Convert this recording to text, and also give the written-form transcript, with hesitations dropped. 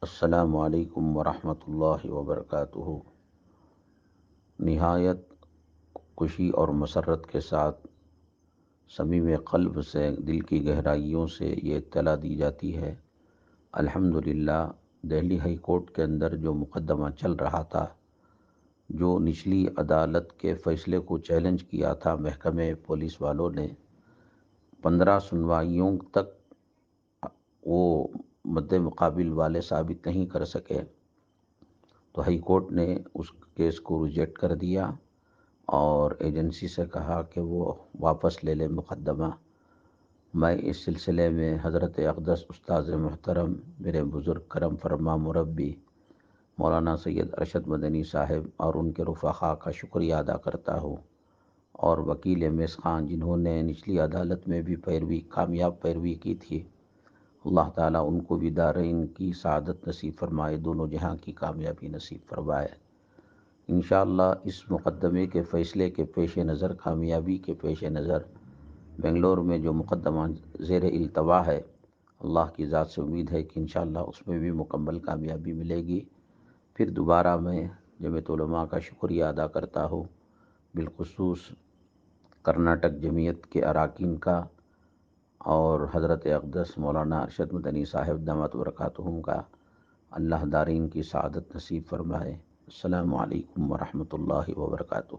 السلام علیکم ورحمۃ اللہ وبرکاتہ۔ نہایت خوشی اور مسرت کے ساتھ صمیم قلب سے، دل کی گہرائیوں سے یہ اطلاع دی جاتی ہے، الحمدللہ دہلی ہائی کورٹ کے اندر جو مقدمہ چل رہا تھا، جو نچلی عدالت کے فیصلے کو چیلنج کیا تھا محکمہ پولیس والوں نے، 15 سنوائیوں تک وہ مد مقابل والے ثابت نہیں کر سکے، تو ہائی کورٹ نے اس کیس کو ریجیکٹ کر دیا اور ایجنسی سے کہا کہ وہ واپس لے لے مقدمہ۔ میں اس سلسلے میں حضرت اقدس استاذ محترم، میرے بزرگ کرم فرما مربی مولانا سید ارشد مدنی صاحب اور ان کے رفقاء کا شکریہ ادا کرتا ہوں، اور وکیل میس خان جنہوں نے نچلی عدالت میں بھی کامیاب پیروی کی تھی، اللہ تعالیٰ ان کو بھی دارین کی سعادت نصیب فرمائے، دونوں جہاں کی کامیابی نصیب فرمائے۔ انشاءاللہ اس مقدمے کے فیصلے کے پیش نظر، کامیابی کے پیش نظر، بنگلور میں جو مقدمہ زیر التوا ہے، اللہ کی ذات سے امید ہے کہ انشاءاللہ اس میں بھی مکمل کامیابی ملے گی۔ پھر دوبارہ میں جمعیت علماء کا شکریہ ادا کرتا ہوں، بالخصوص کرناٹک جمعیت کے اراکین کا، اور حضرت اقدس مولانا ارشد مدنی صاحب دامت برکاتہم کا، اللہ دارین کی سعادت نصیب فرمائے۔ السلام علیکم ورحمۃ اللہ وبرکاتہ۔